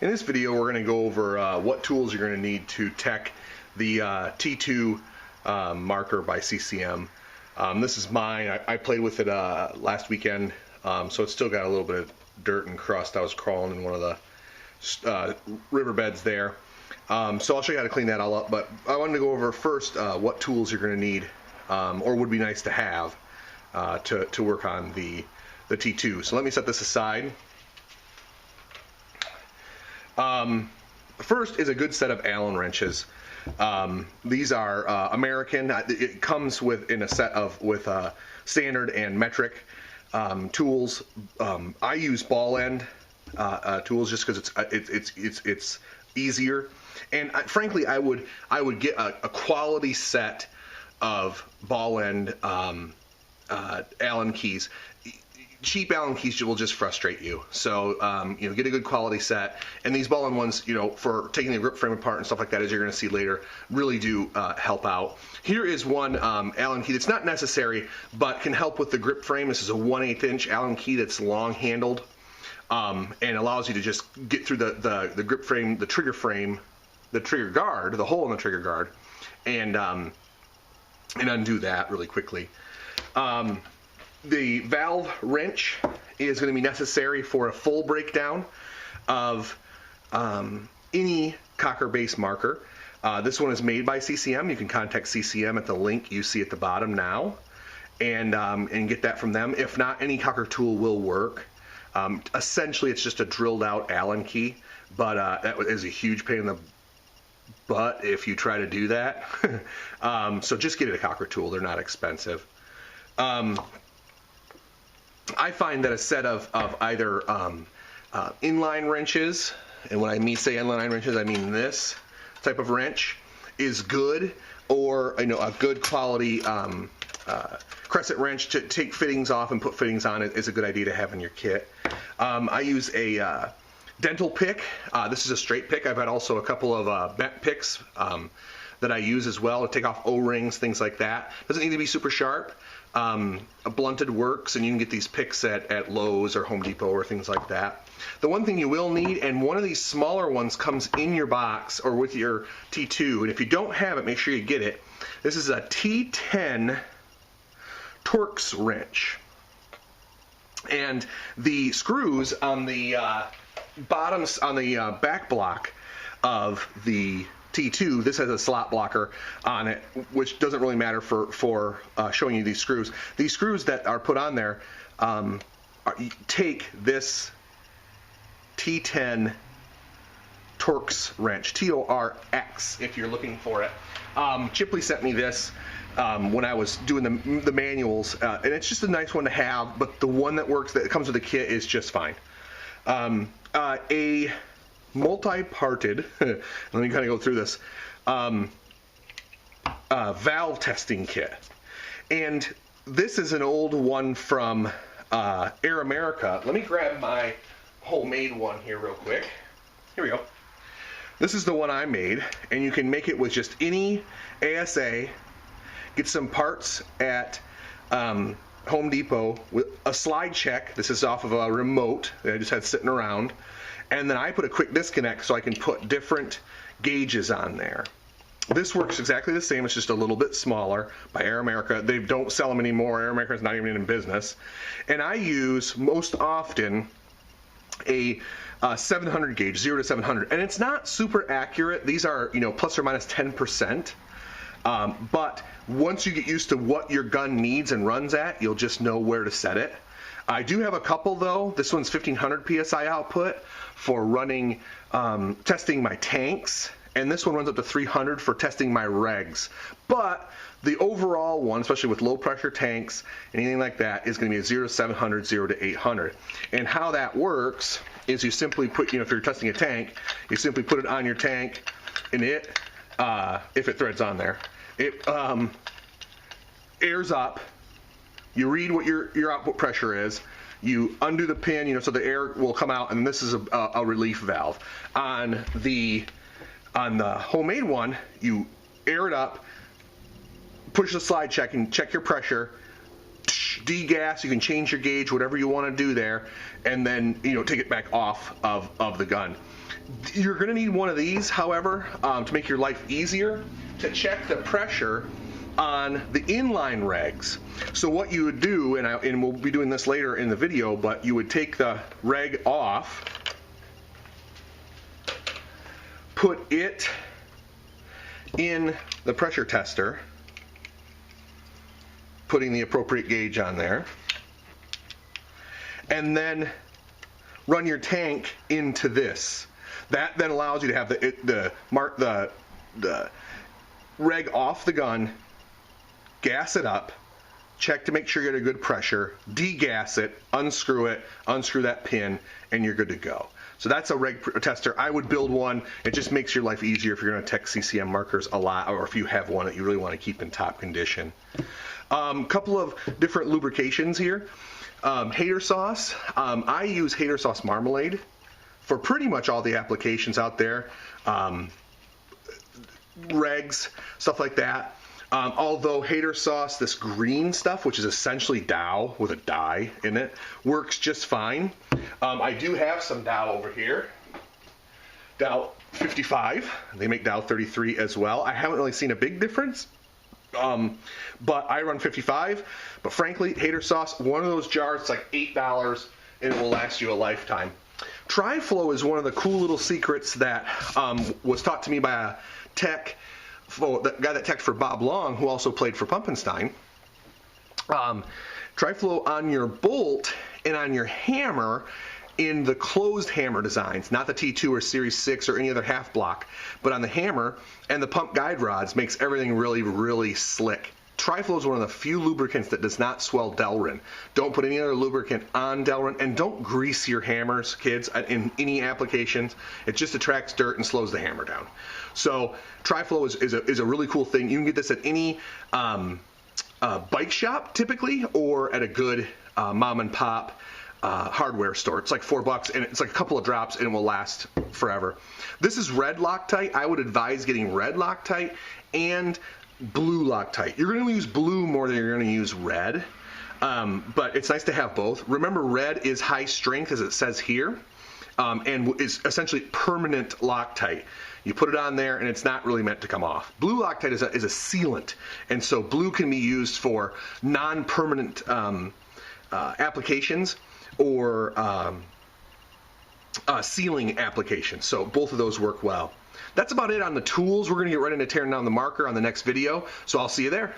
In this video, we're going to go over what tools you're going to need to tech the T2 marker by CCM. This is mine. I played with it last weekend, so it's still got a little bit of dirt and crust. I was crawling in one of the riverbeds there. So I'll show you how to clean that all up, but I wanted to go over first what tools you're going to need or would be nice to have to work on the T2. So let me set this aside. First is a good set of Allen wrenches. These are American. It comes in a set with standard and metric tools. I use ball end tools just because it's easier. And frankly, I would get a quality set of ball end Allen keys. Cheap Allen keys will just frustrate you. So get a good quality set. And these ball end ones, for taking the grip frame apart and stuff like that, as you're going to see later, really do help out. Here is one Allen key that's not necessary, but can help with the grip frame. This is a 1/8 inch Allen key that's long handled, and allows you to just get through the grip frame, the trigger frame, the trigger guard, the hole in the trigger guard, and undo that really quickly. The valve wrench is going to be necessary for a full breakdown of any Cocker base marker. This one is made by CCM. You can contact CCM at the link you see at the bottom now, and get that from them. If not, any Cocker tool will work. Essentially, it's just a drilled out Allen key, but that is a huge pain in the butt if you try to do that. So just get it a Cocker tool. They're not expensive. I find that a set of either inline wrenches, and when I say inline wrenches, I mean this type of wrench, is good, or a good quality crescent wrench to take fittings off and put fittings on is a good idea to have in your kit. I use a dental pick. This is a straight pick. I've had also a couple of bent picks that I use as well to take off O-rings, things like that. Doesn't need to be super sharp. A blunted works, and you can get these picks at Lowe's or Home Depot or things like that. The one thing you will need, and one of these smaller ones comes in your box or with your T2, and if you don't have it, make sure you get it. This is a T10 Torx wrench. And the screws on the bottoms, on the back block of the T2, this has a slot blocker on it, which doesn't really matter for showing you these screws. These screws that are put on there take this T10 Torx wrench, T-O-R-X, if you're looking for it. Chipley sent me this when I was doing the manuals, and it's just a nice one to have, but the one that works, that comes with the kit, is just fine. A multi-parted, let me kind of go through this, valve testing kit. And this is an old one from Air America. Let me grab my homemade one here real quick. Here we go. This is the one I made, and you can make it with just any ASA. Get some parts at Home Depot with a slide check. This is off of a remote that I just had sitting around. And then I put a quick disconnect so I can put different gauges on there. This works exactly the same. It's just a little bit smaller, by Air America. They don't sell them anymore. Air America is not even in business. And I use most often a 700 gauge, 0 to 700. And it's not super accurate. These are, plus or minus 10%. But once you get used to what your gun needs and runs at, you'll just know where to set it. I do have a couple though. This one's 1500 PSI output for running, testing my tanks, and this one runs up to 300 for testing my regs. But the overall one, especially with low pressure tanks, anything like that, is going to be a 0 to 700, 0 to 800. And how that works is you simply put, if you're testing a tank, you simply put it on your tank, and it, if it threads on there, it airs up. You read what your output pressure is, you undo the pin, so the air will come out, and this is a relief valve. On the homemade one, you air it up, push the slide check, and check your pressure, degas, you can change your gauge, whatever you want to do there, and then take it back off of the gun. You're going to need one of these, however, to make your life easier, to check the pressure on the inline regs. So what you would do, and we'll be doing this later in the video, but you would take the reg off, put it in the pressure tester, putting the appropriate gauge on there, and then run your tank into this. That then allows you to have the reg off the gun, gas it up, check to make sure you're at a good pressure, degas it, unscrew that pin, and you're good to go. So that's a reg tester. I would build one. It just makes your life easier if you're going to tech CCM markers a lot, or if you have one that you really want to keep in top condition. Couple of different lubrications here. Hater sauce. I use hater sauce marmalade for pretty much all the applications out there. Regs, stuff like that. Although hater sauce, this green stuff, which is essentially Dow with a dye in it, works just fine. I do have some Dow over here. Dow 55. They make Dow 33 as well. I haven't really seen a big difference, but I run 55. But frankly, hater sauce, one of those jars, it's like $8, and it will last you a lifetime. Tri-flow is one of the cool little secrets that was taught to me by a tech, the guy that teched for Bob Long, who also played for Pumpenstein. Tri-flow on your bolt and on your hammer in the closed hammer designs, not the T2 or Series 6 or any other half block, but on the hammer and the pump guide rods makes everything really, really slick. Tri-flow is one of the few lubricants that does not swell Delrin. Don't put any other lubricant on Delrin, and don't grease your hammers, kids, in any applications. It just attracts dirt and slows the hammer down. So Tri-flow is a really cool thing. You can get this at any bike shop typically, or at a good mom and pop hardware store. It's like $4 and it's like a couple of drops and it will last forever. This is red Loctite. I would advise getting red Loctite and blue Loctite. You're going to use blue more than you're going to use red, but it's nice to have both. Remember, red is high strength, as it says here, and is essentially permanent Loctite. You put it on there and it's not really meant to come off. Blue Loctite is a sealant, and so blue can be used for non-permanent applications or sealing applications. So both of those work well. That's about it on the tools. We're going to get right into tearing down the marker on the next video, so I'll see you there.